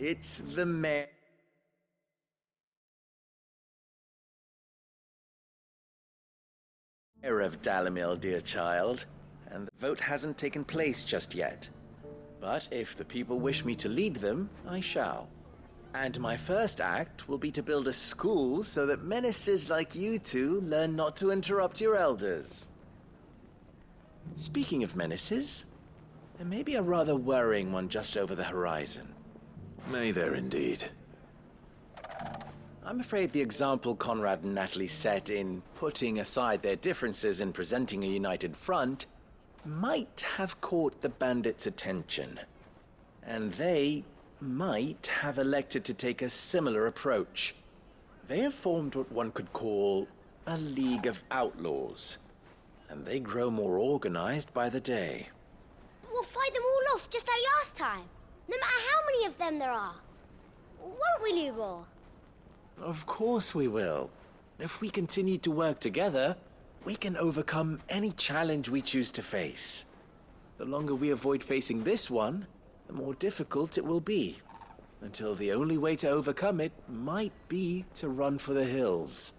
It's the mayor of Dalimil, dear child, and the vote hasn't taken place just yet. But if the people wish me to lead them, I shall. And my first act will be to build a school so that menaces like you two learn not to interrupt your elders. Speaking of menaces, there may be a rather worrying one just over the horizon. May there indeed. I'm afraid the example Conrad and Natalie set in putting aside their differences and presenting a united front might have caught the bandits' attention. And they might have elected to take a similar approach. They have formed what one could call a League of Outlaws, and they grow more organized by the day. We'll fight them all off just like last time, no matter how many of them there are. Won't we, Lubor? Of course we will. If we continue to work together, we can overcome any challenge we choose to face. The longer we avoid facing this one, the more difficult it will be, until the only way to overcome it might be to run for the hills.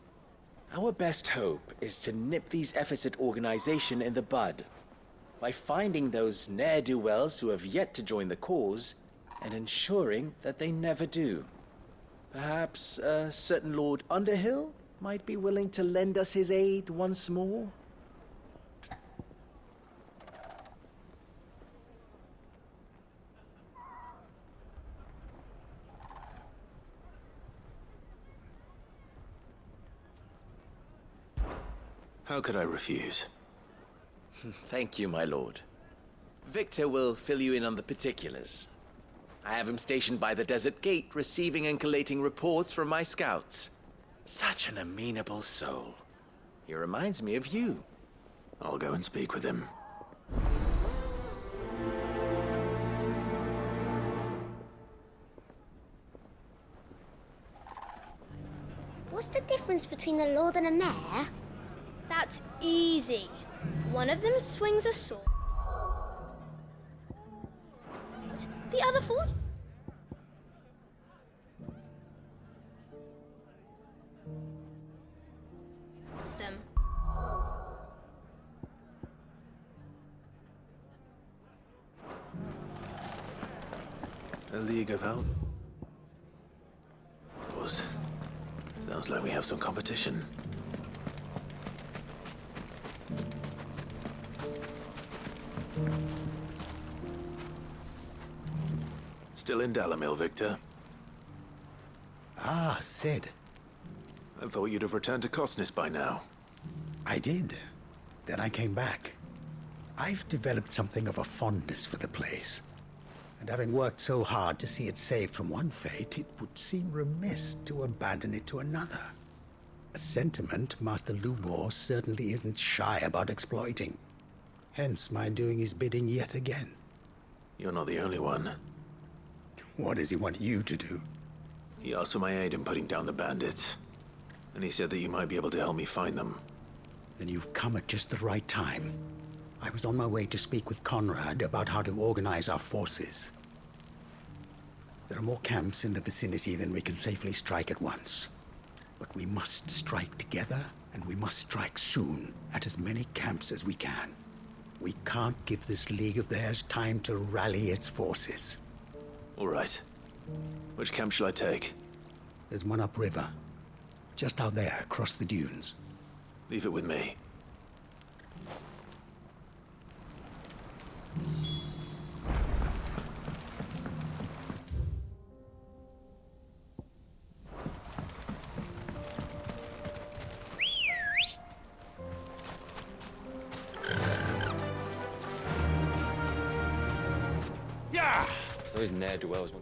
Our best hope is to nip these efforts at organization in the bud, by finding those ne'er-do-wells who have yet to join the cause, and ensuring that they never do. Perhaps a certain Lord Underhill might be willing to lend us his aid once more? How could I refuse? Thank you, my lord. Victor will fill you in on the particulars. I have him stationed by the Desert Gate, receiving and collating reports from my scouts. Such an amenable soul. He reminds me of you. I'll go and speak with him. What's the difference between a lord and a mayor? That's easy. One of them swings a sword. The other fought? It's them. A League of Outlaws. Sounds like we have some competition. Still in Dalimil, Victor? Ah, Sid. I thought you'd have returned to Cosnis by now. I did. Then I came back. I've developed something of a fondness for the place. And having worked so hard to see it saved from one fate, it would seem remiss to abandon it to another. A sentiment Master Lubor certainly isn't shy about exploiting. Hence my doing his bidding yet again. You're not the only one. What does he want you to do? He asked for my aid in putting down the bandits. And he said that you might be able to help me find them. Then you've come at just the right time. I was on my way to speak with Conrad about how to organize our forces. There are more camps in the vicinity than we can safely strike at once. But we must strike together, and we must strike soon at as many camps as we can. We can't give this league of theirs time to rally its forces. All right. Which camp shall I take? There's one upriver. Just out there, across the dunes. Leave it with me. Those ne'er-do-wells.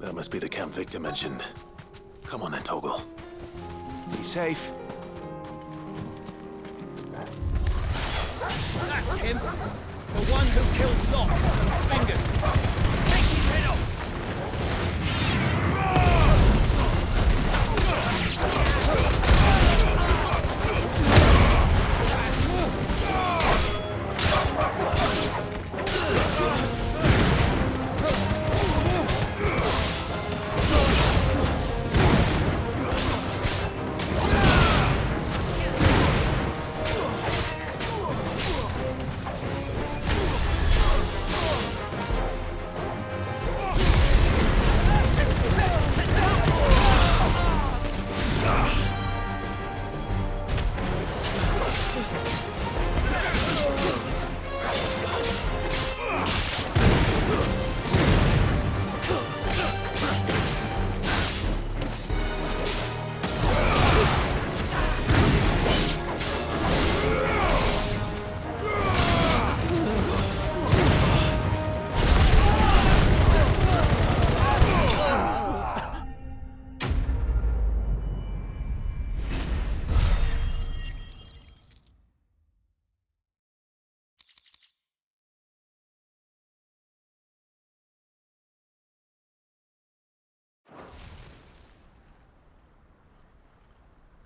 That must be the camp Victor mentioned. Come on then, Toggle. Be safe. That's him! The one who killed Locke! Fingers! Take his head off!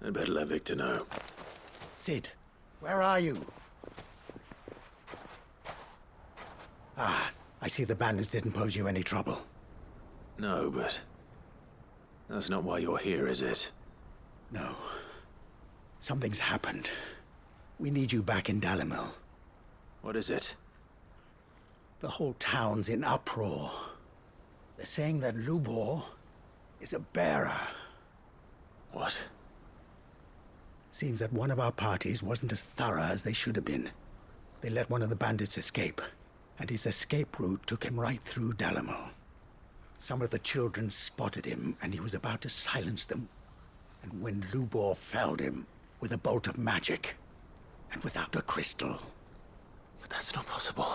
I'd better let Victor know. Sid, where are you? Ah, I see the bandits didn't pose you any trouble. No, but... that's not why you're here, is it? No. Something's happened. We need you back in Dalimil. What is it? The whole town's in uproar. They're saying that Lubor is a bearer. What? Seems that one of our parties wasn't as thorough as they should have been. They let one of the bandits escape, and his escape route took him right through Dalimil. Some of the children spotted him, and he was about to silence them. And when Lubor felled him with a bolt of magic, and without a crystal. But that's not possible.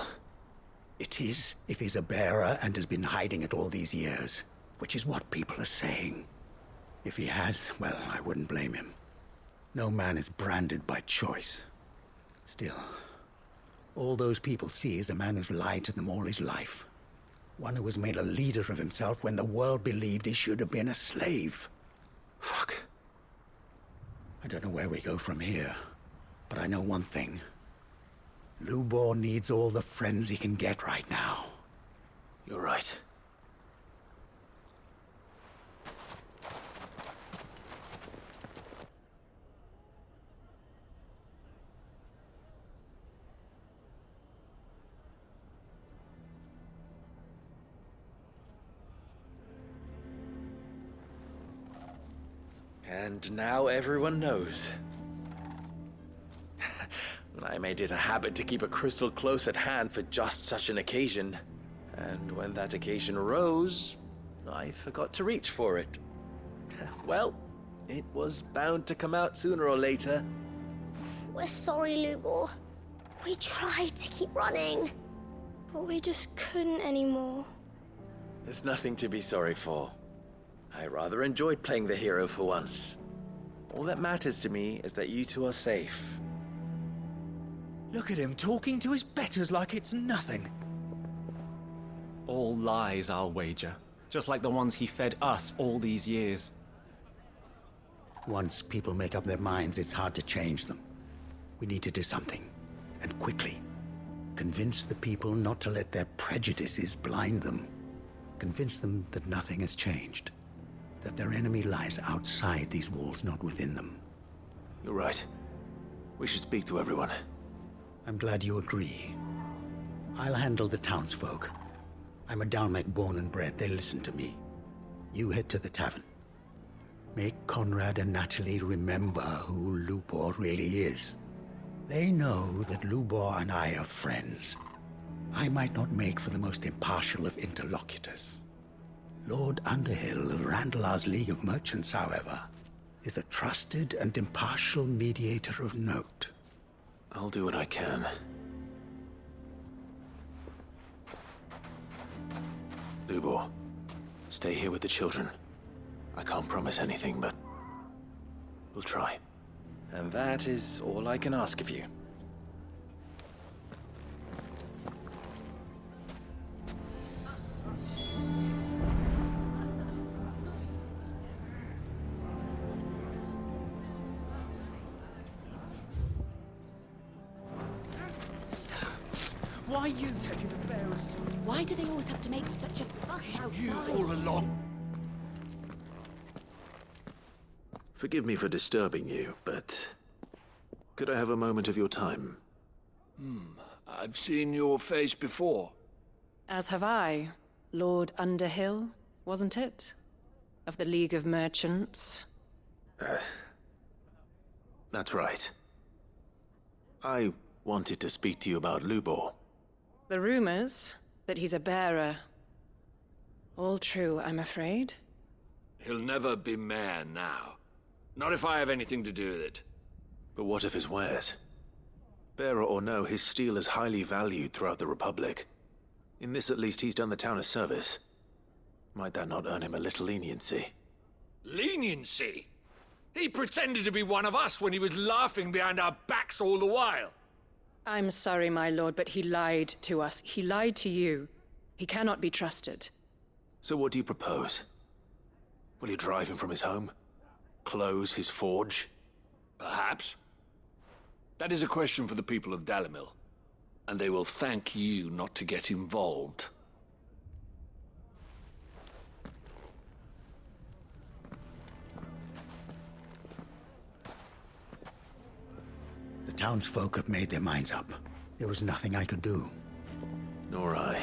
It is, if he's a bearer and has been hiding it all these years, which is what people are saying. If he has, well, I wouldn't blame him. No man is branded by choice. Still, all those people see is a man who's lied to them all his life. One who was made a leader of himself when the world believed he should have been a slave. Fuck. I don't know where we go from here, but I know one thing. Lubor needs all the friends he can get right now. You're right. And now everyone knows. I made it a habit to keep a crystal close at hand for just such an occasion. And when that occasion arose, I forgot to reach for it. Well, it was bound to come out sooner or later. We're sorry, Lubor. We tried to keep running. But we just couldn't anymore. There's nothing to be sorry for. I rather enjoyed playing the hero for once. All that matters to me is that you two are safe. Look at him talking to his betters like it's nothing. All lies, I'll wager. Just like the ones he fed us all these years. Once people make up their minds, it's hard to change them. We need to do something, and quickly. Convince the people not to let their prejudices blind them. Convince them that nothing has changed. That their enemy lies outside these walls, not within them. You're right. We should speak to everyone. I'm glad you agree. I'll handle the townsfolk. I'm a Dalmec born and bred. They listen to me. You head to the tavern. Make Conrad and Natalie remember who Lubor really is. They know that Lubor and I are friends. I might not make for the most impartial of interlocutors. Lord Underhill of Randalar's League of Merchants, however, is a trusted and impartial mediator of note. I'll do what I can. Lubor, stay here with the children. I can't promise anything, but we'll try. And that is all I can ask of you. Why are you taking the bearers? Why do they always have to make such a fuss outside? You all along. Forgive me for disturbing you, but could I have a moment of your time? I've seen your face before. As have I. Lord Underhill, wasn't it? Of the League of Merchants. That's right. I wanted to speak to you about Lubor. The rumors that he's a bearer. All true, I'm afraid. He'll never be mayor now. Not if I have anything to do with it. But what of his wares? Bearer or no, his steel is highly valued throughout the Republic. In this at least, he's done the town a service. Might that not earn him a little leniency? Leniency? He pretended to be one of us when he was laughing behind our backs all the while. I'm sorry, my lord, but he lied to us. He lied to you. He cannot be trusted. So what do you propose? Will you drive him from his home? Close his forge? Perhaps. That is a question for the people of Dalimil. And they will thank you not to get involved. The townsfolk have made their minds up. There was nothing I could do. Nor I.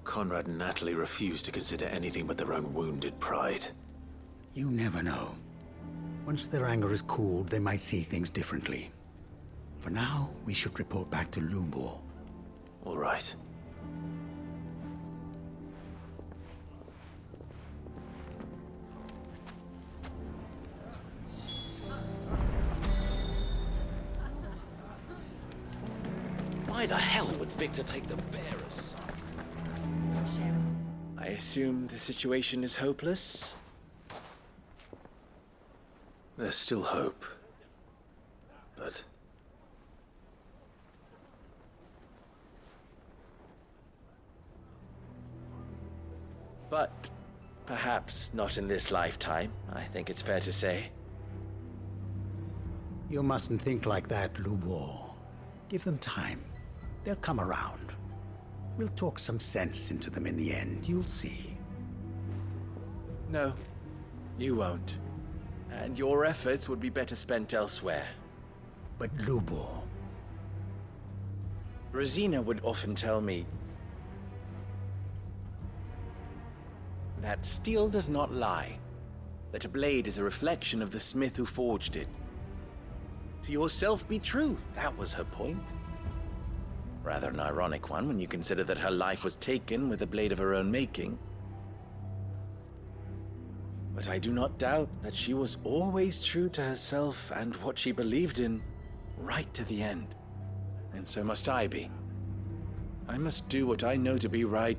Conrad and Natalie refused to consider anything but their own wounded pride. You never know. Once their anger is cooled, they might see things differently. For now, we should report back to Lubor. All right. Why the hell would Victor take the bearers? I assume the situation is hopeless? There's still hope. But But perhaps not in this lifetime, I think it's fair to say. You mustn't think like that, Lubor. Give them time. They'll come around. We'll talk some sense into them in the end, you'll see. No, you won't. And your efforts would be better spent elsewhere. But Lubor, Rosina would often tell me that steel does not lie, that a blade is a reflection of the smith who forged it. To yourself be true, that was her point. Rather an ironic one when you consider that her life was taken with a blade of her own making. But I do not doubt that she was always true to herself and what she believed in, right to the end. And so must I be. I must do what I know to be right,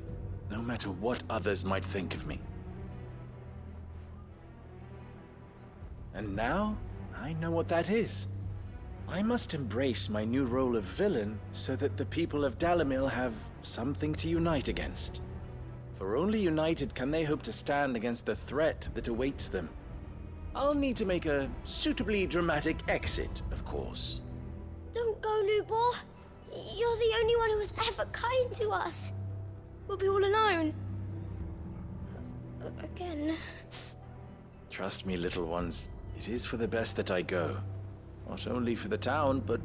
no matter what others might think of me. And now, I know what that is. I must embrace my new role of villain so that the people of Dalimil have something to unite against. For only united can they hope to stand against the threat that awaits them. I'll need to make a suitably dramatic exit, of course. Don't go, Lubor. You're the only one who was ever kind to us. We'll be all alone. Again. Trust me, little ones, it is for the best that I go. Not only for the town, but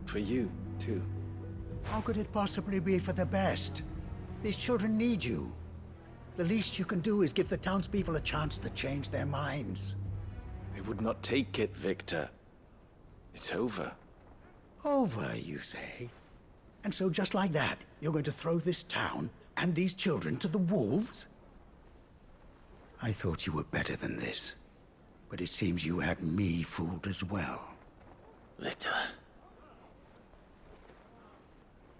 for you, too. how could it possibly be for the best? These children need you. The least you can do is give the townspeople a chance to change their minds. I would not take it, Victor. It's over. Over, you say? And so just like that, you're going to throw this town and these children to the wolves? I thought you were better than this. But it seems you had me fooled as well. Victor.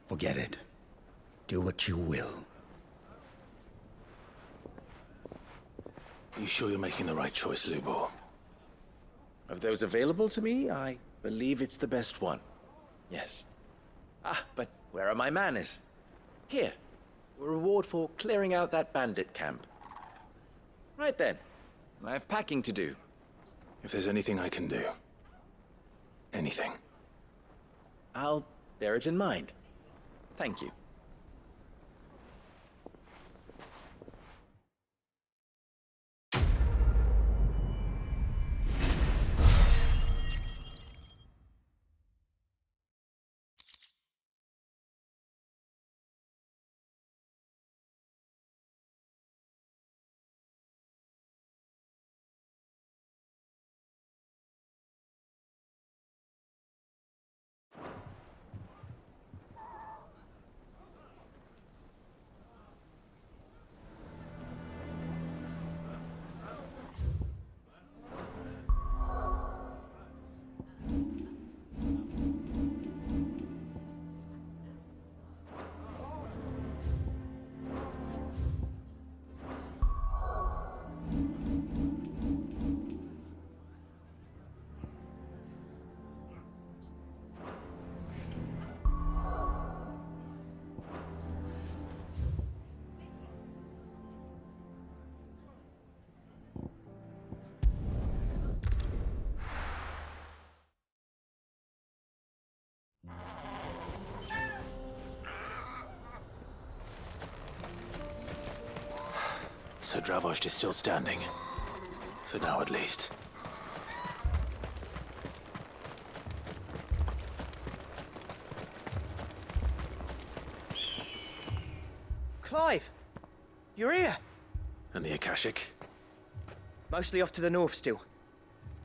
Forget it. Do what you will. You sure you're making the right choice, Lubor? Of those available to me, I believe it's the best one. Yes. Ah, but where are my manners? Here. A reward for clearing out that bandit camp. Right then. I have packing to do. If there's anything I can do. Anything. I'll bear it in mind. Thank you. So Dravost is still standing. For now, at least. Clive! You're here! And the Akashic? Mostly off to the north still.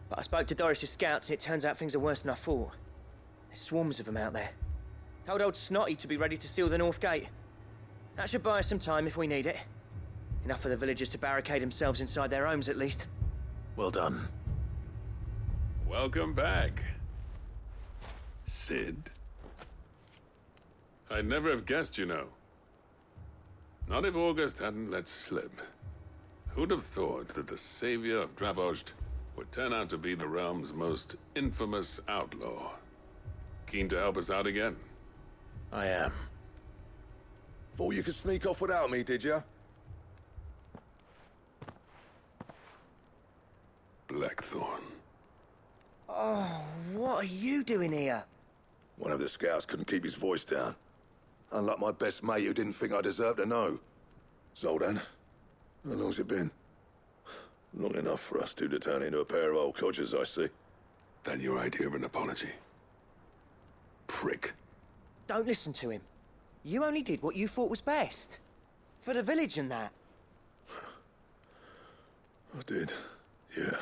But I spoke to Doris's scouts and it turns out things are worse than I thought. There's swarms of them out there. Told old Snotty to be ready to seal the north gate. That should buy us some time if we need it. Enough for the villagers to barricade themselves inside their homes, at least. Well done. Welcome back, Cid. I'd never have guessed, you know. Not if August hadn't let slip. Who'd have thought that the savior of Dravost would turn out to be the realm's most infamous outlaw? Keen to help us out again? I am. Thought you could sneak off without me, did you? Blackthorn. Oh, what are you doing here? One of the scouts couldn't keep his voice down. Unlike my best mate who didn't think I deserved to know. Zoldan, how long's it been? Long enough for us two to turn into a pair of old codgers, I see. That your idea of an apology? Prick. Don't listen to him. You only did what you thought was best. For the village and that. I did, yeah.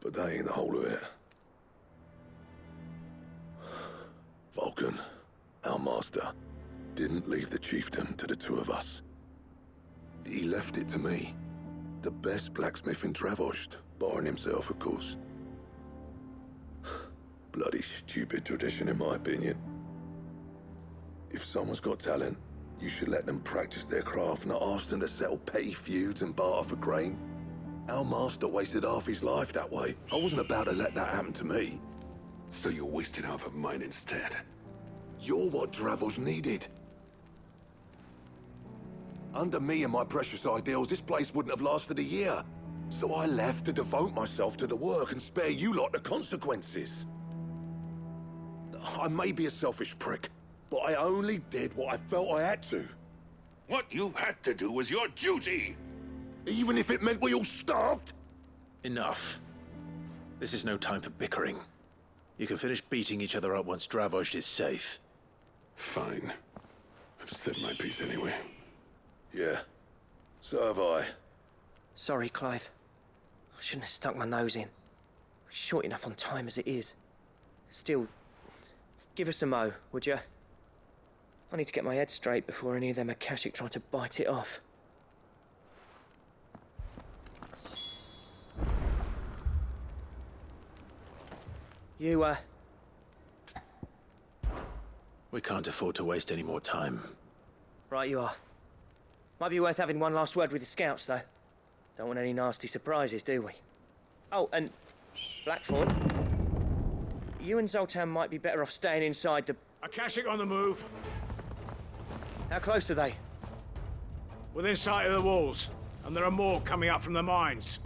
But that ain't the whole of it. Vulcan, our master, didn't leave the chiefdom to the two of us. He left it to me. The best blacksmith in Dravost, barring himself, of course. Bloody stupid tradition, in my opinion. If someone's got talent, you should let them practice their craft, not ask them to settle petty feuds and barter for grain. Our master wasted half his life that way. I wasn't about to let that happen to me. So you wasted half of mine instead? You're what Dravost needed. Under me and my precious ideals, this place wouldn't have lasted a year. So I left to devote myself to the work and spare you lot the consequences. I may be a selfish prick, but I only did what I felt I had to. What you had to do was your duty! Even if it meant we all starved? Enough. This is no time for bickering. You can finish beating each other up once Dravost is safe. Fine. I've said my piece anyway. Yeah, so have I. Sorry, Clive. I shouldn't have stuck my nose in. We're short enough on time as it is. Still, give us a mo, would you? I need to get my head straight before any of them Akashic try to bite it off. You, We can't afford to waste any more time. Right you are. Might be worth having one last word with the scouts, though. Don't want any nasty surprises, do we? Oh, and Blackthorn, you and Zoltan might be better off staying inside the... Akashic on the move. How close are they? Within sight of the walls, and there are more coming up from the mines.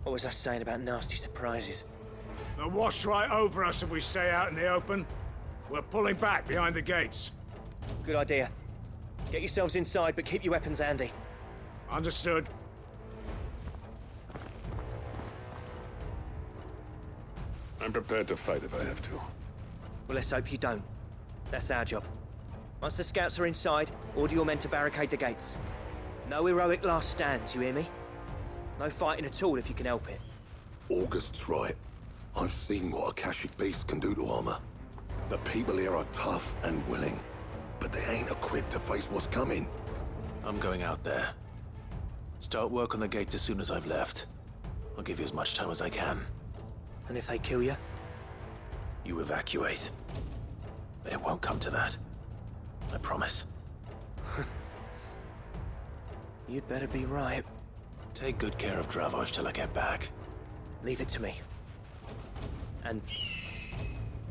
What was I saying about nasty surprises? They'll wash right over us if we stay out in the open. We're pulling back behind the gates. Good idea. Get yourselves inside, but keep your weapons handy. Understood. I'm prepared to fight if I have to. Well, let's hope you don't. That's our job. Once the scouts are inside, order your men to barricade the gates. No heroic last stands, you hear me? No fighting at all if you can help it. August's right. I've seen what Akashic beasts can do to armor. The people here are tough and willing, but they ain't equipped to face what's coming. I'm going out there. Start work on the gate as soon as I've left. I'll give you as much time as I can. And if they kill you? You evacuate. But it won't come to that. I promise. You'd better be right. Take good care of Dravoj till I get back. Leave it to me. And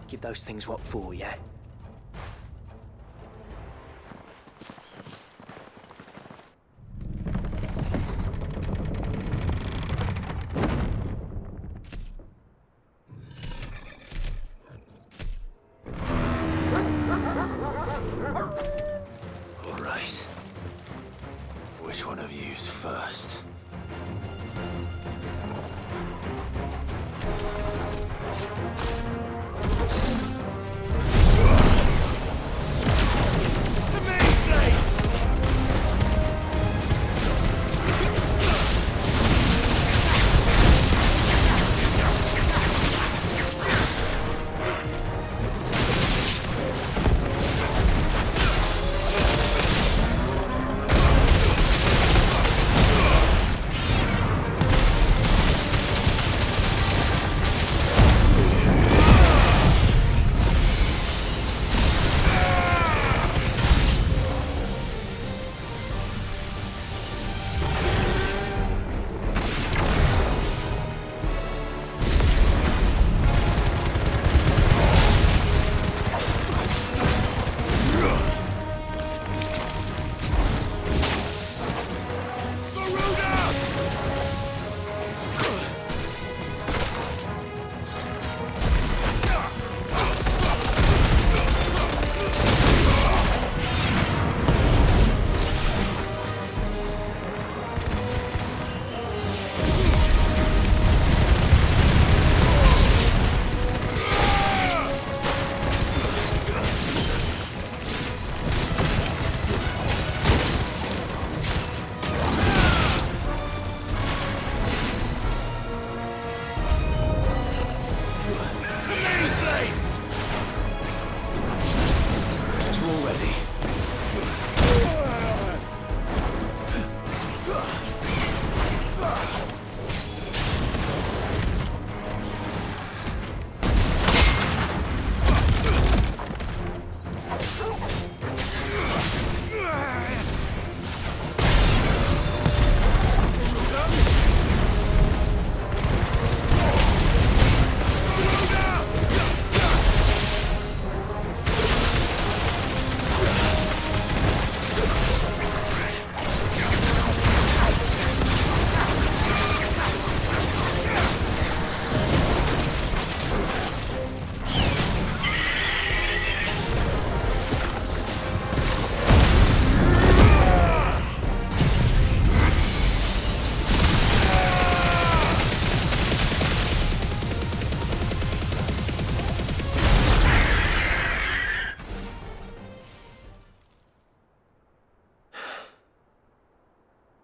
give those things what for, yeah? All right. Which one of you's first?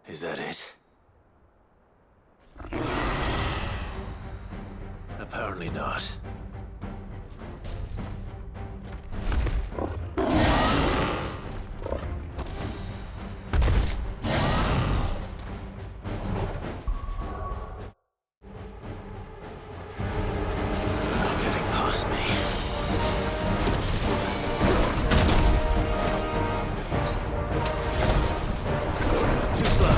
Is that it? Apparently not. They're not getting past me. Too slow.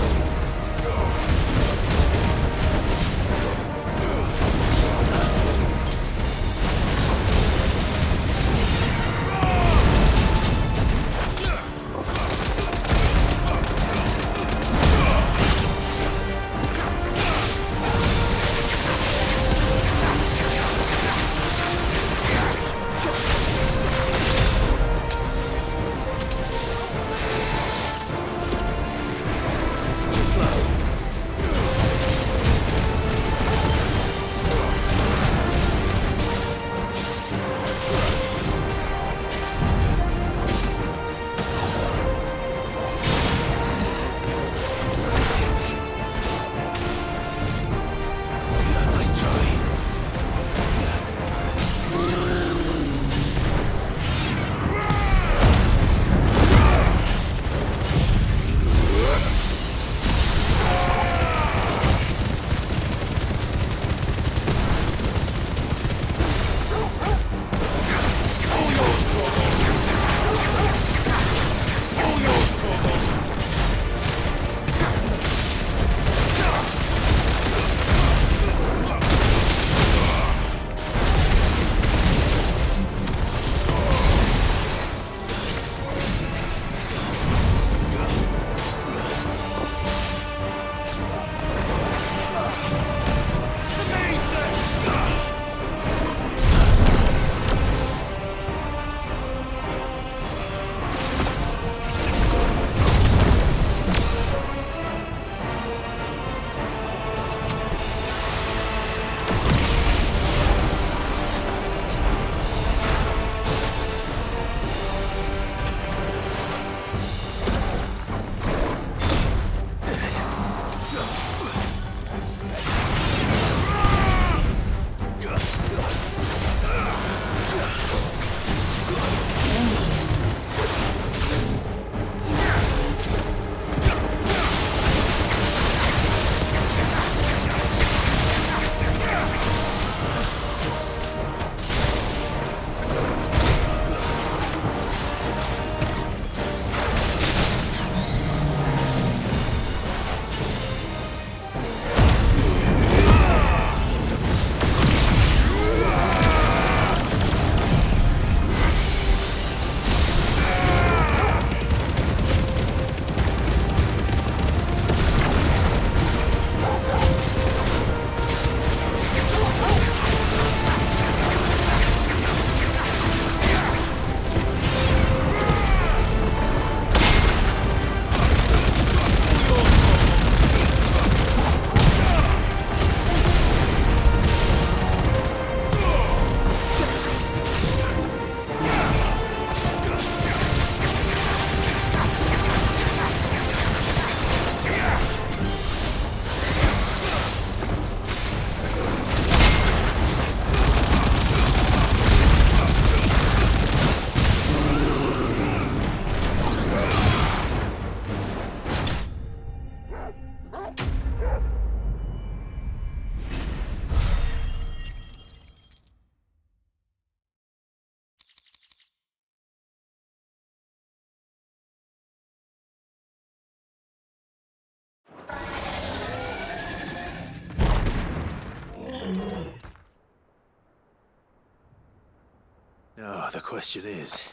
Now, the question is,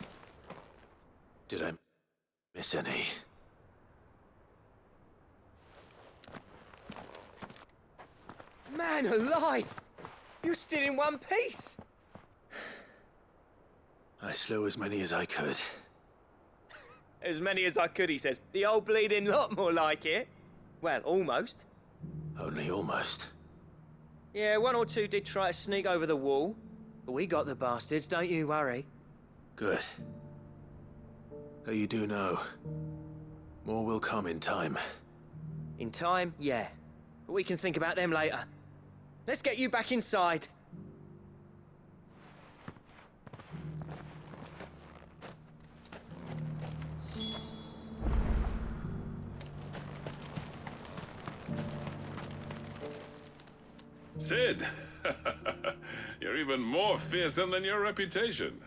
did I miss any? Man alive! You're still in one piece! I slew as many as I could. As many as I could, he says. The old bleeding lot, more like it. Well, almost. Only almost. Yeah, one or two did try to sneak over the wall. But we got the bastards, don't you worry. Good. Though you do know, more will come in time. In time, yeah. But we can think about them later. Let's get you back inside. Sid! You're even more fearsome than your reputation.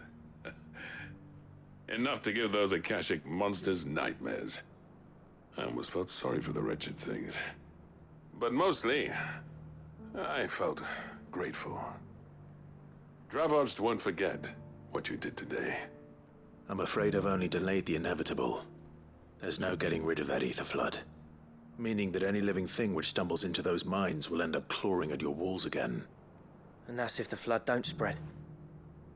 Enough to give those Akashic monsters nightmares. I almost felt sorry for the wretched things. But mostly, I felt grateful. Dravoged won't forget what you did today. I'm afraid I've only delayed the inevitable. There's no getting rid of that ether flood. Meaning that any living thing which stumbles into those mines will end up clawing at your walls again. And that's if the flood don't spread.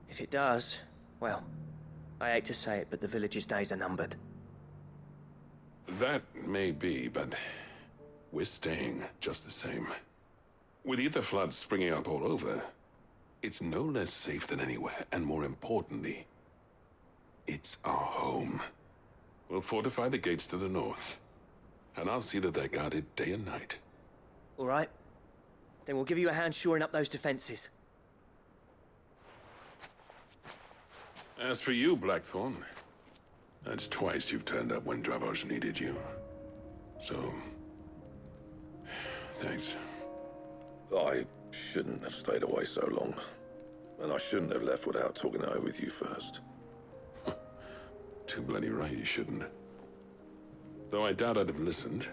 If it does, well, I hate to say it, but the village's days are numbered. That may be, but we're staying just the same. With ether floods springing up all over, it's no less safe than anywhere, and more importantly, it's our home. We'll fortify the gates to the north, and I'll see that they're guarded day and night. All right. Then we'll give you a hand shoring up those defenses. As for you, Blackthorn, that's twice you've turned up when Dravos needed you. So, thanks. I shouldn't have stayed away so long. And I shouldn't have left without talking it over with you first. Too bloody right you shouldn't. Though I doubt I'd have listened.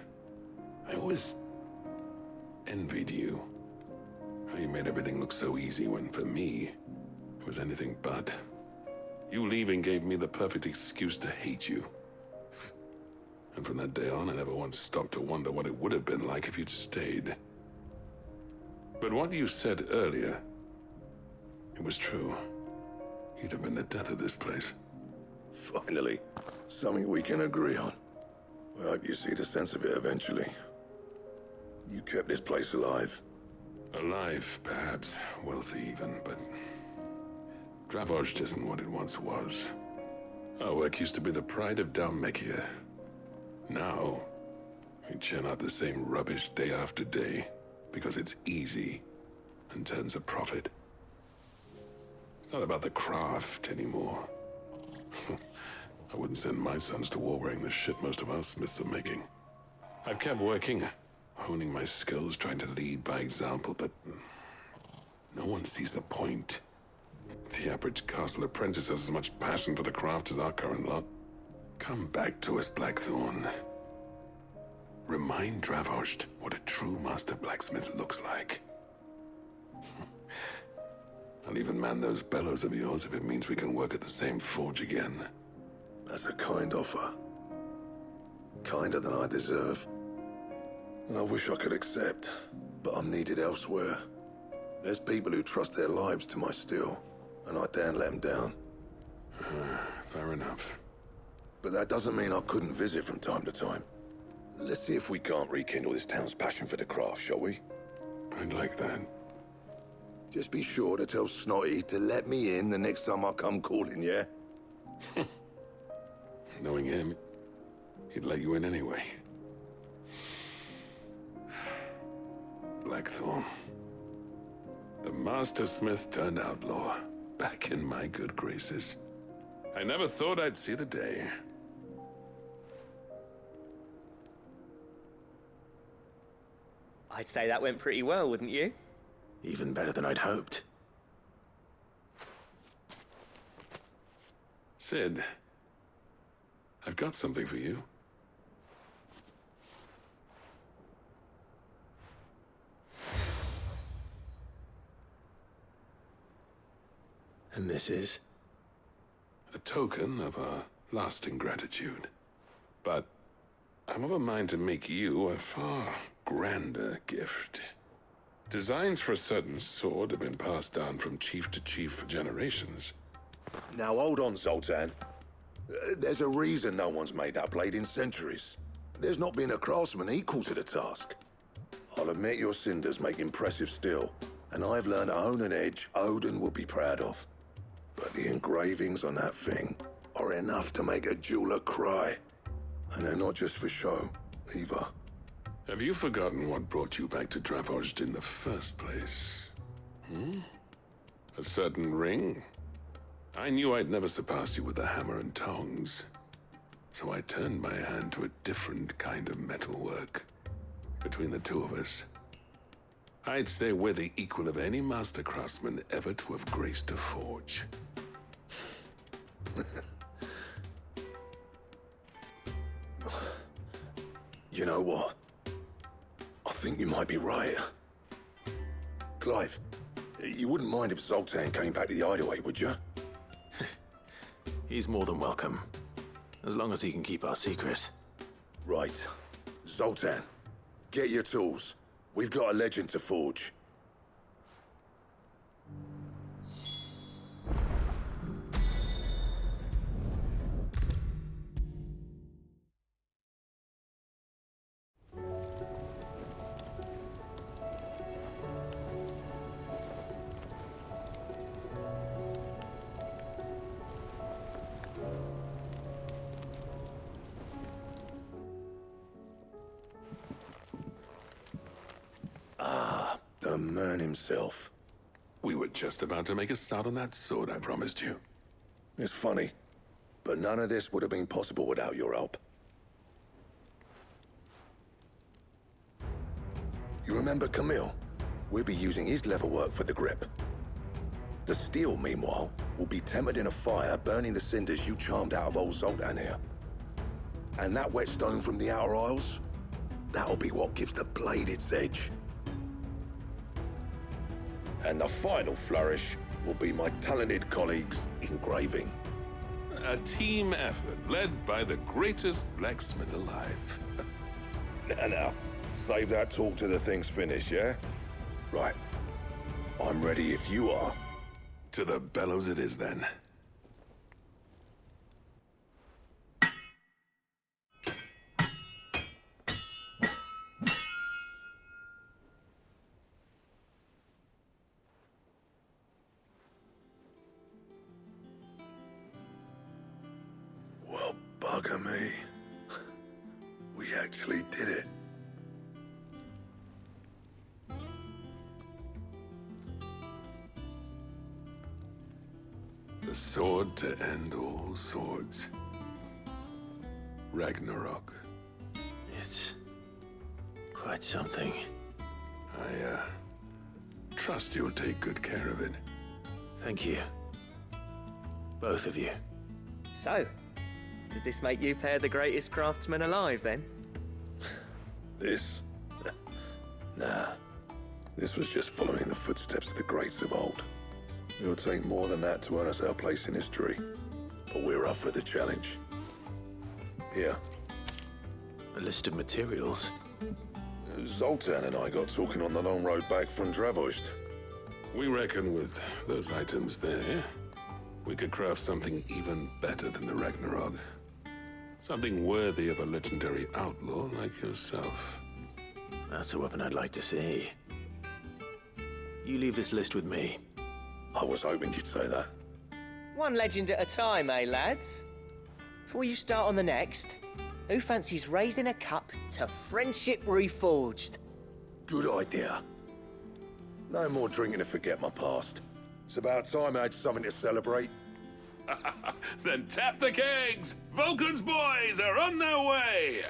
I always envied you. How you made everything look so easy when, for me, it was anything but. You leaving gave me the perfect excuse to hate you. And from that day on, I never once stopped to wonder what it would have been like if you'd stayed. But what you said earlier, it was true. You'd have been the death of this place. Finally, something we can agree on. I hope you see the sense of it eventually. You kept this place alive. Alive, perhaps. Wealthy even, but Dravoged isn't what it once was. Our work used to be the pride of Dalmekia. Now, we churn out the same rubbish day after day because it's easy and turns a profit. It's not about the craft anymore. I wouldn't send my sons to war wearing the shit most of our smiths are making. I've kept working, honing my skills, trying to lead by example, but no one sees the point. The average castle apprentice has as much passion for the craft as our current lot. Come back to us, Blackthorn. Remind Dravoged what a true master blacksmith looks like. I'll even man those bellows of yours if it means we can work at the same forge again. That's a kind offer. Kinder than I deserve. And I wish I could accept, but I'm needed elsewhere. There's people who trust their lives to my steel, and I daren't let them down. Fair enough. But that doesn't mean I couldn't visit from time to time. Let's see if we can't rekindle this town's passion for the craft, shall we? I'd like that. Just be sure to tell Snotty to let me in the next time I come calling, yeah? Knowing him, he'd let you in anyway. Blackthorn. The Master Smith turned outlaw, back in my good graces. I never thought I'd see the day. I'd say that went pretty well, wouldn't you? Even better than I'd hoped. Sid, I've got something for you. And this is? A token of our lasting gratitude. But I'm of a mind to make you a far grander gift. Designs for a certain sword have been passed down from chief to chief for generations. Now hold on, Zoltan. There's a reason no one's made that blade in centuries. There's not been a craftsman equal to the task. I'll admit your cinders make impressive steel, and I've learned to own an edge Odin will be proud of. But the engravings on that thing are enough to make a jeweler cry. And they're not just for show, either. Have you forgotten what brought you back to Dravozd in the first place? A certain ring? I knew I'd never surpass you with a hammer and tongs. So I turned my hand to a different kind of metalwork. Between the two of us, I'd say we're the equal of any master craftsman ever to have graced a forge. You know what? I think you might be right. Clive, you wouldn't mind if Zoltan came back to the Hideaway, would you? He's more than welcome. As long as he can keep our secret. Right. Zoltan, get your tools. We've got a legend to forge. The man himself. We were just about to make a start on that sword I promised you. It's funny, but none of this would have been possible without your help. You remember Camille? We'll be using his leatherwork for the grip. The steel, meanwhile, will be tempered in a fire, burning the cinders you charmed out of old Zoltan here. And that whetstone from the Outer Isles, that'll be what gives the blade its edge. And the final flourish will be my talented colleagues' engraving. A team effort led by the greatest blacksmith alive. Now, save that talk till the thing's finished, yeah? Right. I'm ready if you are. To the bellows it is, then. Well, bugger me. We actually did it. The sword to end all swords. Ragnarok. It's quite something. I, trust you'll take good care of it. Thank you. Both of you. So, does this make you pair the greatest craftsmen alive, then? This? Nah. This was just following the footsteps of the greats of old. It'll take more than that to earn us our place in history. But we're up for the challenge. Here. A list of materials. Zoltan and I got talking on the long road back from Dravozd. We reckon with those items there, we could craft something even better than the Ragnarok. Something worthy of a legendary outlaw like yourself. That's a weapon I'd like to see. You leave this list with me. I was hoping you'd say that. One legend at a time, eh, lads? Before you start on the next, who fancies raising a cup to Friendship Reforged? Good idea. No more drinking to forget my past. It's about time I had something to celebrate. Then tap the kegs! Vulcan's boys are on their way!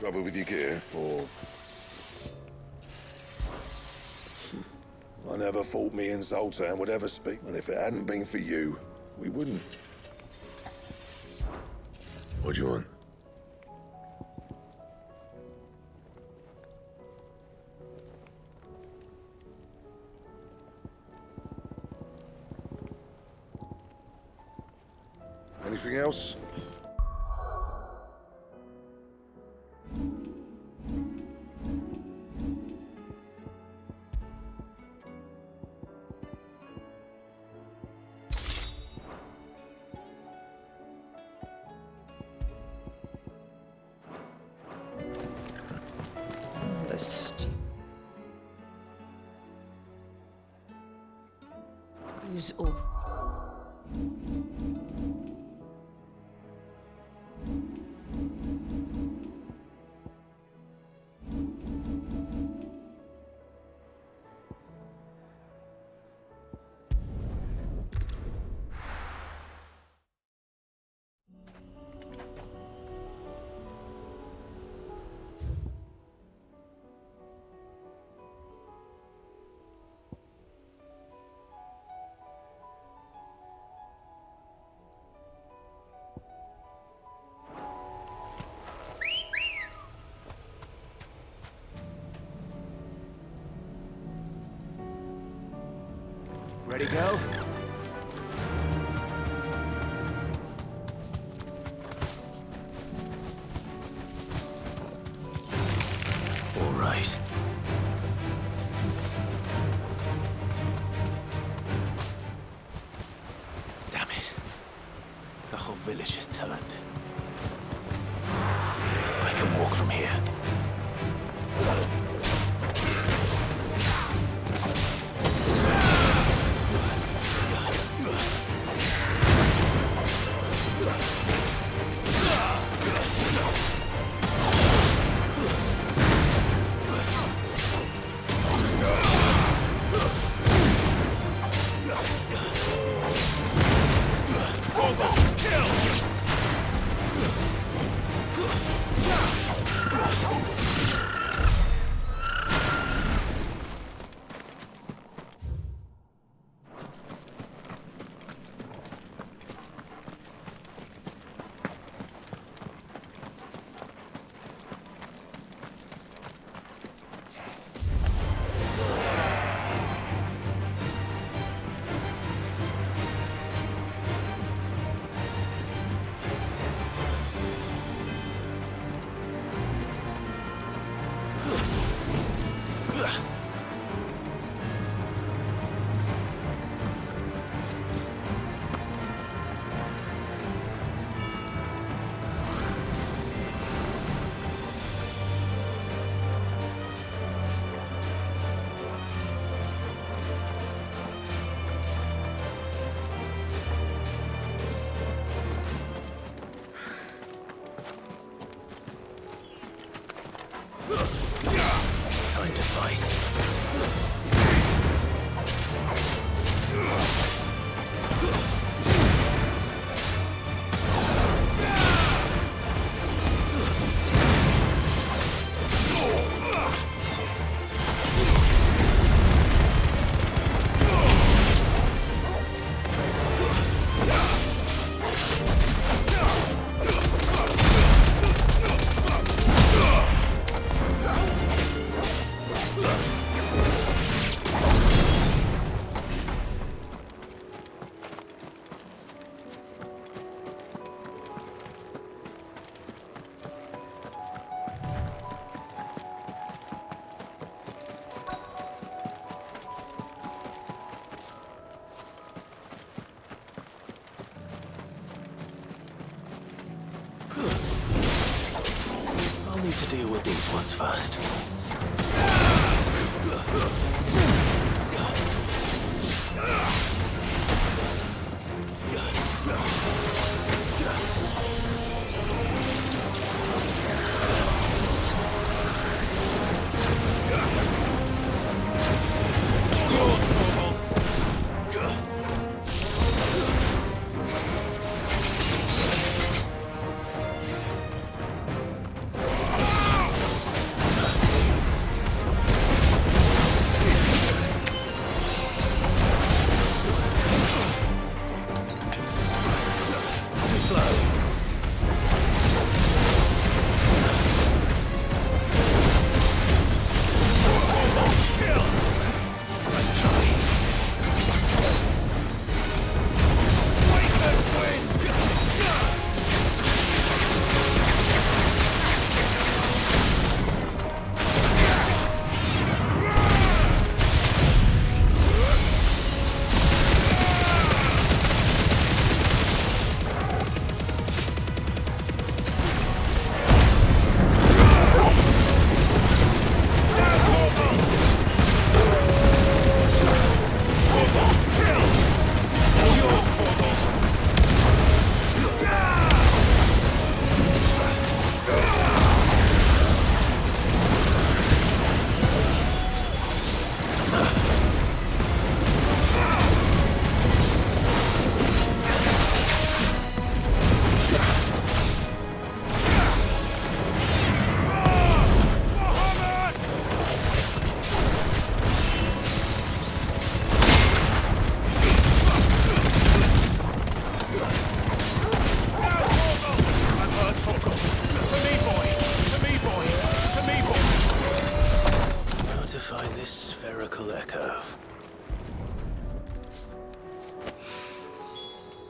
Trouble with your gear, or... I never thought me and Zoltan would ever speak, and if it hadn't been for you, we wouldn't. What do you want? Anything else? Use all. Ready, go? All right. Damn it. The whole village has turned. I can walk from here. Time to fight. I'll need to deal with these ones first. slow.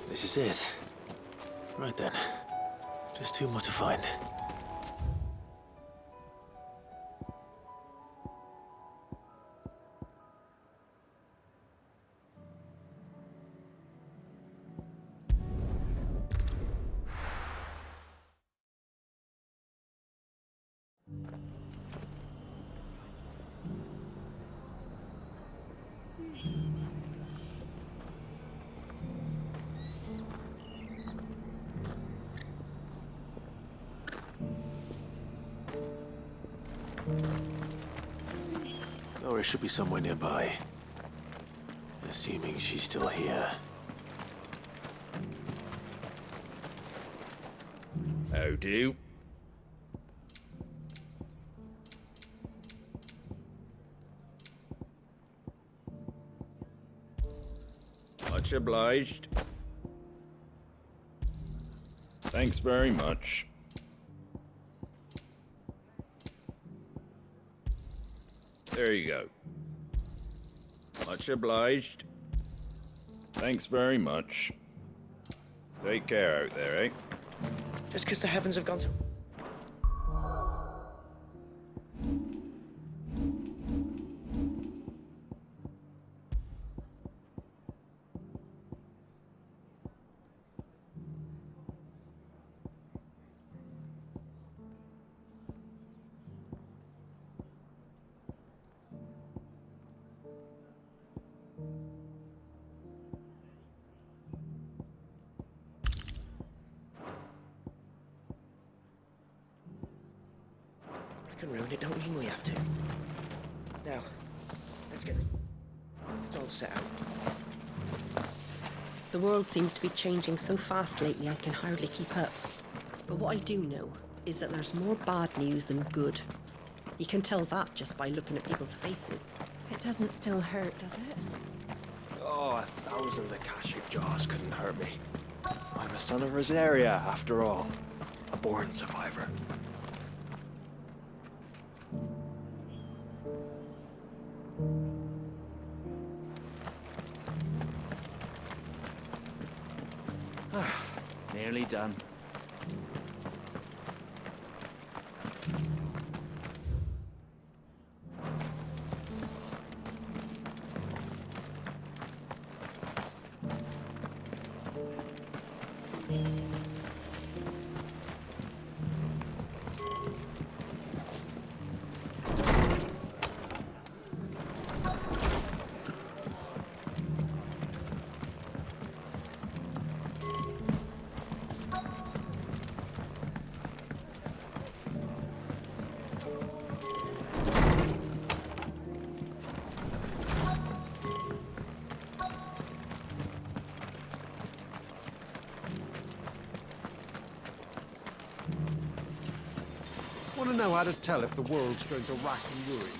This is it. Right then. Just two more to find. Dora should be somewhere nearby. Assuming she's still here. How do? Much obliged. Thanks very much. There you go. Much obliged. Thanks very much. Take care out there, eh? Just because the heavens have gone to... Can ruin it, don't mean we have to. Now, let's get this all set out. The world seems to be changing so fast lately I can hardly keep up. But what I do know is that there's more bad news than good. You can tell that just by looking at people's faces. It doesn't still hurt, does it? Oh, 1,000 Akashic Jaws couldn't hurt me. I'm a son of Rosaria, after all. A born survivor. Nearly done. Want to know how to tell if the world's going to rack and ruin?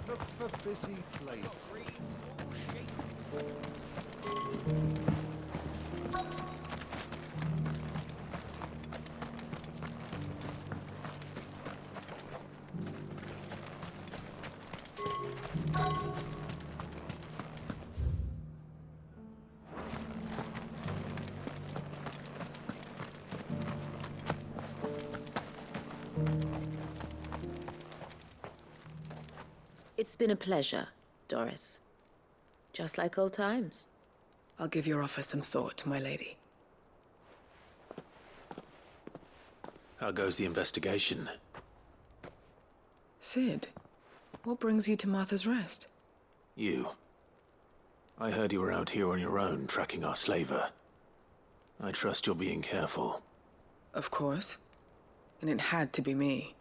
Look for busy plates. It's been a pleasure, Doris. Just like old times. I'll give your offer some thought, my lady. How goes the investigation? Cid, what brings you to Martha's Rest? You. I heard you were out here on your own, tracking our slaver. I trust you're being careful. Of course. And it had to be me.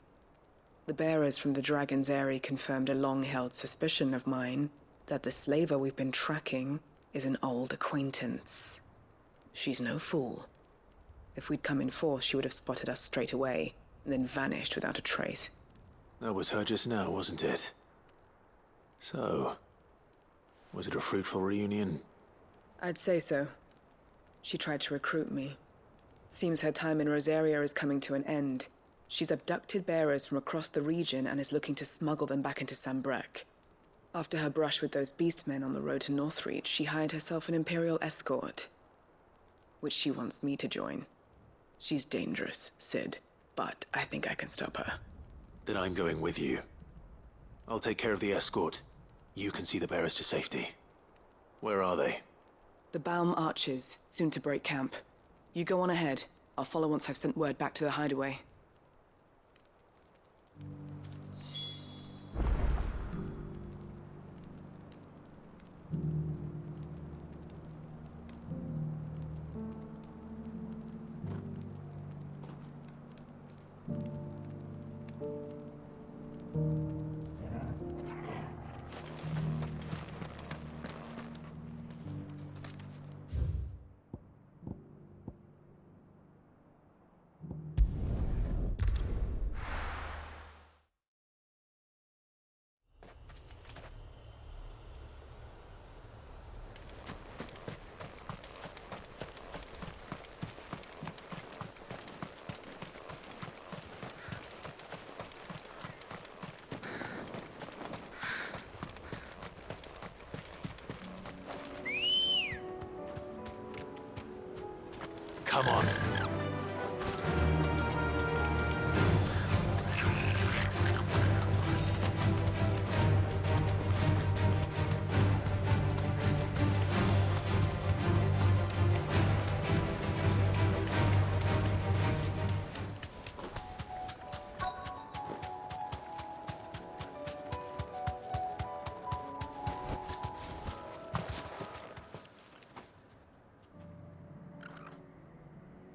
The bearers from the Dragon's Eyrie confirmed a long-held suspicion of mine that the slaver we've been tracking is an old acquaintance. She's no fool. If we'd come in force, she would have spotted us straight away, and then vanished without a trace. That was her just now, wasn't it? So, was it a fruitful reunion? I'd say so. She tried to recruit me. Seems her time in Rosaria is coming to an end. She's abducted bearers from across the region and is looking to smuggle them back into Sambrec. After her brush with those beastmen on the road to Northreach, she hired herself an Imperial escort, which she wants me to join. She's dangerous, Cid, but I think I can stop her. Then I'm going with you. I'll take care of the escort. You can see the bearers to safety. Where are they? The Baum Archers, soon to break camp. You go on ahead. I'll follow once I've sent word back to the hideaway. Come on.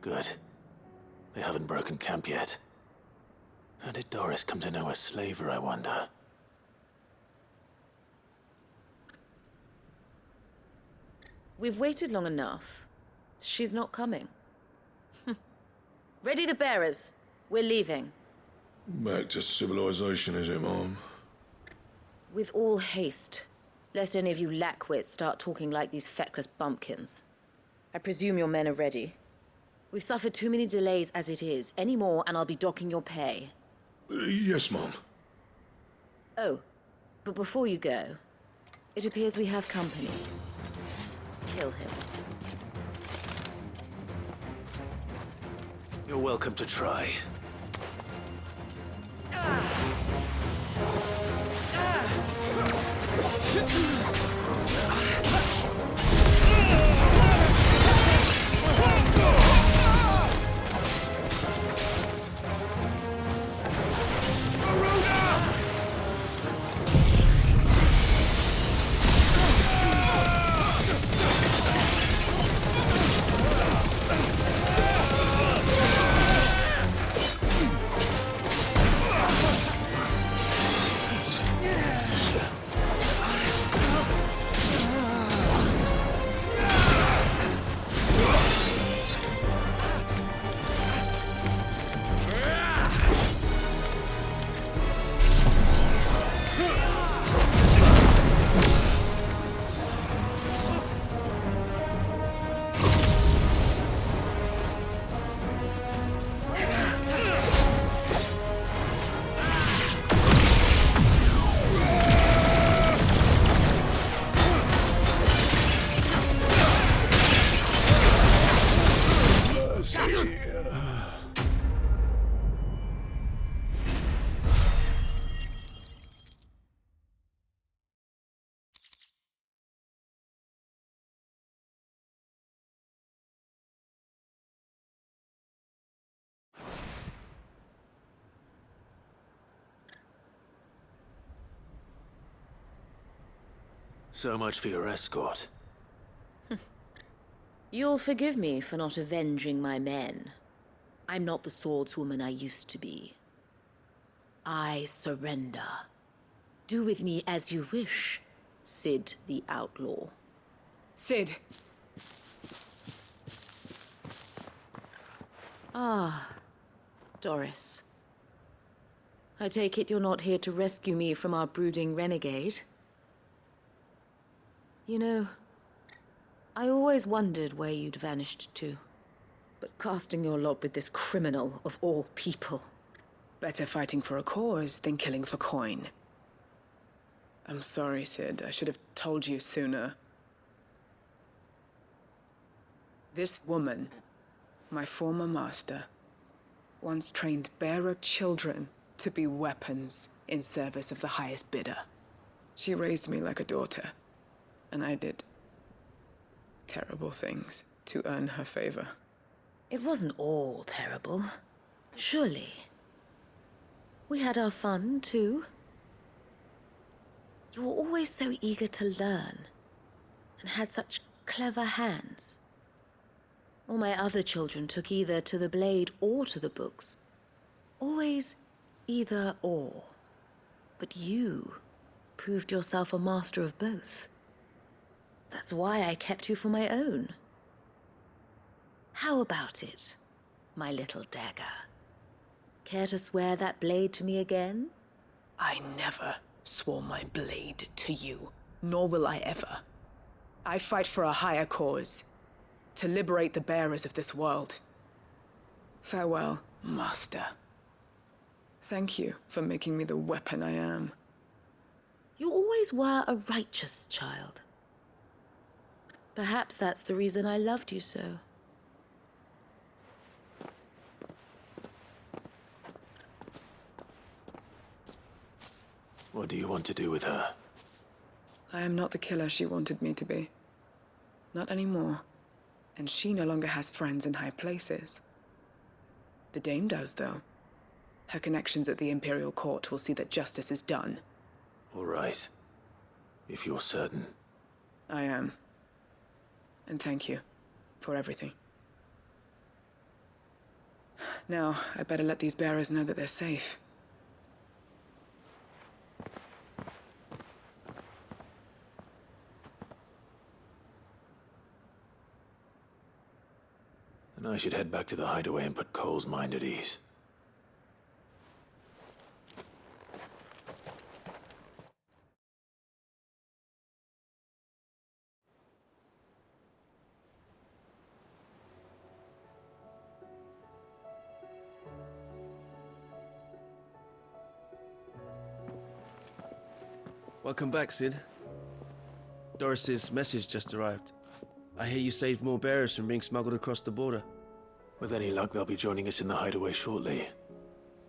Good. They haven't broken camp yet. How did Doris come to know a slaver, I wonder? We've waited long enough. She's not coming. Ready the bearers. We're leaving. Back to civilization, is it, Mom? With all haste. Lest any of you lackwits start talking like these feckless bumpkins. I presume your men are ready. We've suffered too many delays as it is. Any more and I'll be docking your pay. Yes, Mom. Oh, but before you go, it appears we have company. Kill him. You're welcome to try. So much for your escort. You'll forgive me for not avenging my men. I'm not the swordswoman I used to be. I surrender. Do with me as you wish, Cid the Outlaw. Cid! Ah, Doris. I take it you're not here to rescue me from our brooding renegade? You know, I always wondered where you'd vanished to. But casting your lot with this criminal of all people... Better fighting for a cause than killing for coin. I'm sorry, Cid. I should have told you sooner. This woman, my former master, once trained bearer children to be weapons in service of the highest bidder. She raised me like a daughter, and I did terrible things to earn her favor. It wasn't all terrible, surely. We had our fun, too. You were always so eager to learn, and had such clever hands. All my other children took either to the blade or to the books. Always either or. But you proved yourself a master of both. That's why I kept you for my own. How about it, my little dagger? Care to swear that blade to me again? I never swore my blade to you, nor will I ever. I fight for a higher cause, to liberate the bearers of this world. Farewell, Master. Thank you for making me the weapon I am. You always were a righteous child. Perhaps that's the reason I loved you so. What do you want to do with her? I am not the killer she wanted me to be. Not anymore. And she no longer has friends in high places. The Dame does, though. Her connections at the Imperial Court will see that justice is done. All right. If you're certain. I am. And thank you for everything. Now, I better let these bearers know that they're safe. And I should head back to the hideaway and put Cole's mind at ease. Welcome back, Cid. Doris's message just arrived. I hear you saved more bearers from being smuggled across the border. With any luck, they'll be joining us in the hideaway shortly.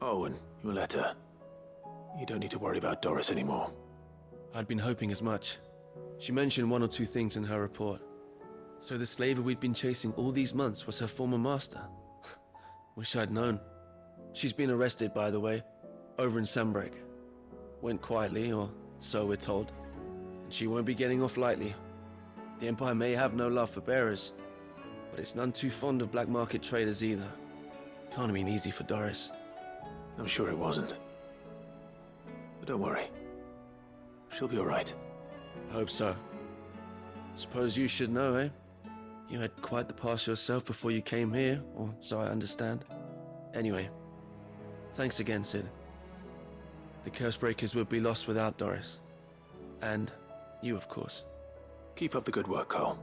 Oh, and your letter. You don't need to worry about Doris anymore. I'd been hoping as much. She mentioned one or two things in her report. So the slaver we'd been chasing all these months was her former master. Wish I'd known. She's been arrested, by the way, over in Sanbreque. Went quietly, or so we're told. And she won't be getting off lightly. The Empire may have no love for bearers, but it's none too fond of black market traders either. Can't have been easy for Doris. I'm sure it wasn't. But don't worry. She'll be all right. I hope so. Suppose you should know, eh? You had quite the past yourself before you came here, or so I understand. Anyway, thanks again, Cid. The Cursebreakers would be lost without Doris. And you, of course. Keep up the good work, Cole.